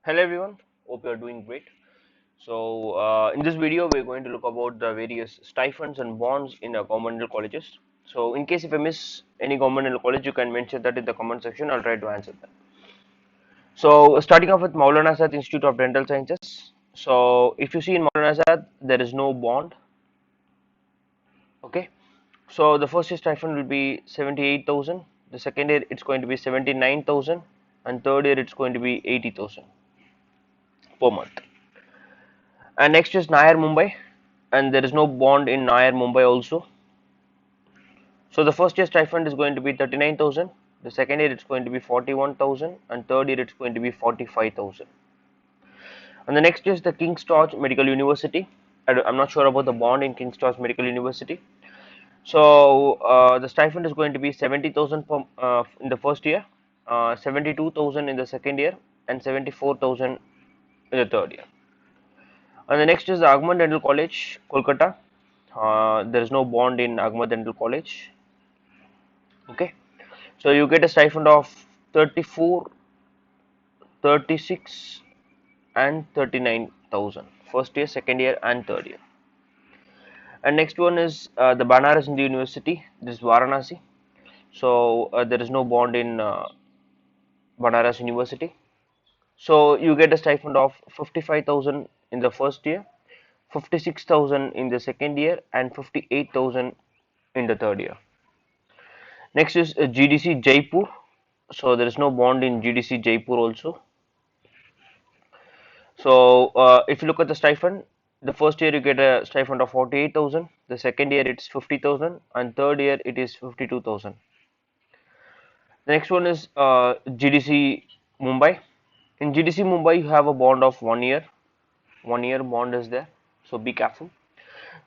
Hello everyone, hope you are doing great. In this video, we're going to look about the various stipends and bonds in governmental colleges. So, in case if I miss any governmental college, you can mention that in the comment section. I'll try to answer that. So, starting off with Maulana Azad Institute of Dental Sciences. So, if you see in Maulana Azad, there is no bond. Okay. So, the first year stipend will be 78,000. The second year, it's going to be 79,000, and third year, it's going to be 80,000 per month. And next is Nair Mumbai, and there is no bond in Nair Mumbai also. So the first year stipend is going to be 39,000, the second year it's going to be 41,000, and third year it's going to be 45,000. And the next is the King's George Medical University. I'm not sure about the bond in King's George Medical University. So the stipend is going to be 70,000 in the first year, 72,000 in the second year, and 74,000 in the third year. And the next is the Agman Dental College, Kolkata. There is no bond in Agman Dental College. Okay, so you get a stipend of 34, 36, and 39,000 first year, second year, and third year. And next one is the Banaras Hindu University. This is Varanasi. So there is no bond in Banaras University. So you get a stipend of 55,000 in the first year, 56,000 in the second year, and 58,000 in the third year. Next is GDC Jaipur. So there is no bond in GDC Jaipur also. So if you look at the stipend, the first year you get a stipend of 48,000, the second year it's 50,000, and third year it is 52,000. The next one is GDC Mumbai. In GDC Mumbai, you have a bond of 1 year. 1 year bond is there, so be careful.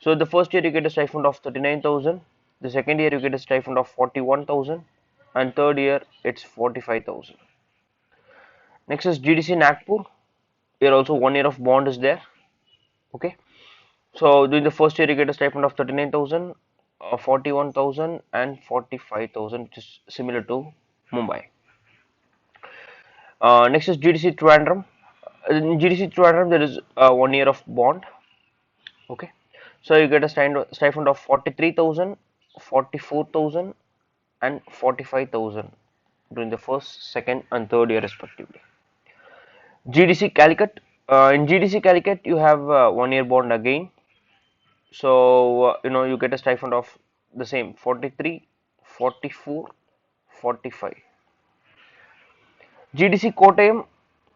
So the first year you get a stipend of 39,000, the second year you get a stipend of 41,000, and third year it's 45,000. Next is GDC Nagpur. Here also 1 year of bond is there. Okay. So during the first year, you get a stipend of 39,000, 41,000, and 45,000, which is similar to Mumbai. Next is GDC Trivandrum. In GDC Trivandrum, there is 1 year of bond. Okay, so you get a stipend of 43,000, 44,000, and 45,000 during the first, second, and third year respectively. GDC Calicut. In GDC Calicut, you have 1 year bond again. So you get a stipend of the same 43, 44, 45. GDC Kottayam,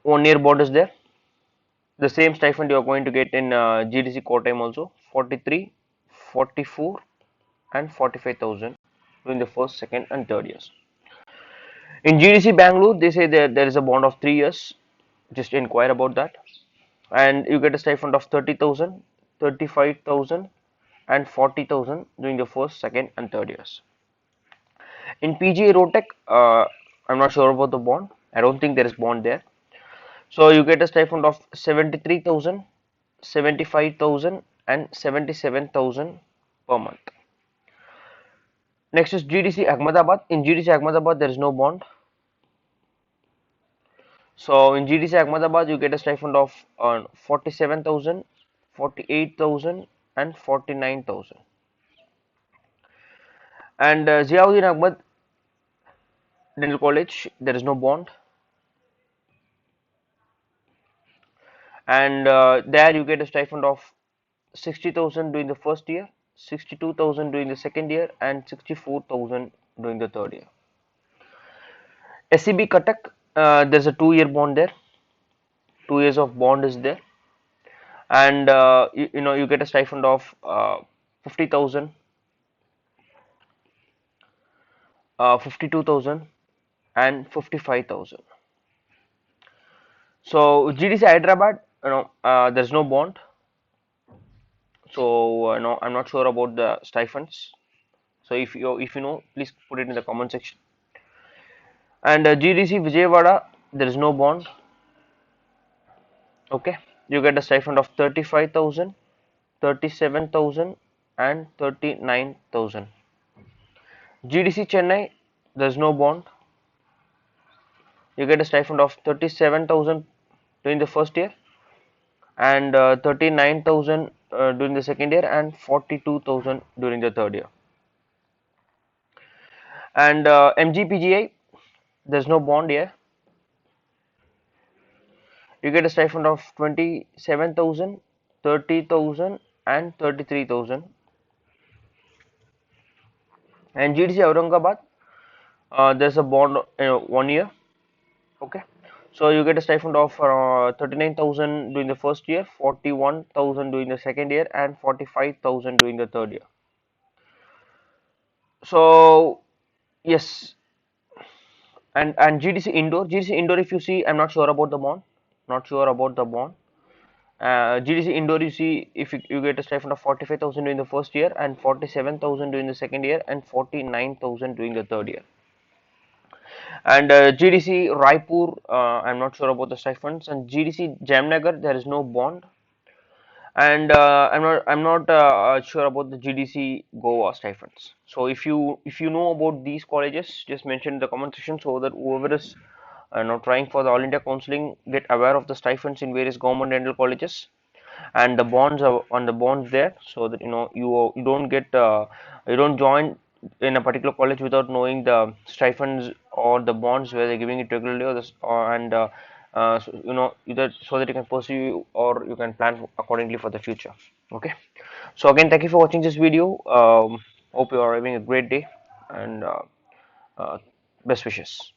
1 year bond is there. The same stipend you are going to get in GDC Kottayam also, 43, 44, and 45,000 during the first, second, and third years. In GDC Bangalore, they say there is a bond of 3 years. Just inquire about that, and you get a stipend of 30,000, 35,000, and 40,000 during the first, second, and third years. In PGA Rotec, I'm not sure about the bond. I don't think there is bond there. So you get a stipend of 73,000, 75,000, and 77,000 per month. Next is GDC Ahmedabad. In GDC Ahmedabad, there is no bond. So in GDC Ahmedabad, you get a stipend of 47,000, 48,000, and 49,000. And Ziauddin Ahmed Dental College, there is no bond. And there you get a stipend of 60,000 during the first year, 62,000 during the second year, and 64,000 during the third year. SCB Cuttack, there's a 2 year bond there. 2 years of bond is there, and you get a stipend of 50,000, 52,000, and 55,000. So GDC Hyderabad, there's no bond. So no, I'm not sure about the stipends. So if you know, please put it in the comment section. And GDC Vijayawada, there is no bond. Okay, you get a stipend of 35,000, 37,000, and 39,000. GDC Chennai, there is no bond. You get a stipend of 37,000 during the first year, and 39,000 during the second year, and 42,000 during the third year. And MGPGI, there's no bond here. You get a stipend of 27,000, 30,000, and 33,000. And GDC Aurangabad, there's a bond 1 year. Okay, so you get a stipend of 39,000 during the first year, 41,000 during the second year, and 45,000 during the third year. So yes, and GDC indoor, if you see, I'm not sure about the bond, not sure about the bond. GDC indoor, you see, if you get a stipend of 45,000 during the first year, and 47,000 during the second year, and 49,000 during the third year. And GDC Raipur, I'm not sure about the stipends. And GDC Jamnagar, there is no bond. And I'm not sure about the GDC Goa stipends. So if you know about these colleges, just mention in the comment section, so that whoever is now trying for the All India Counseling get aware of the stipends in various government dental colleges, and the bonds are on the bonds there, so that you don't get you don't join in a particular college without knowing the stipends or the bonds where they're giving it regularly, or this and so, either so that you can pursue or you can plan accordingly for the future. Okay, so again, thank you for watching this video. Hope you are having a great day, and uh, best wishes.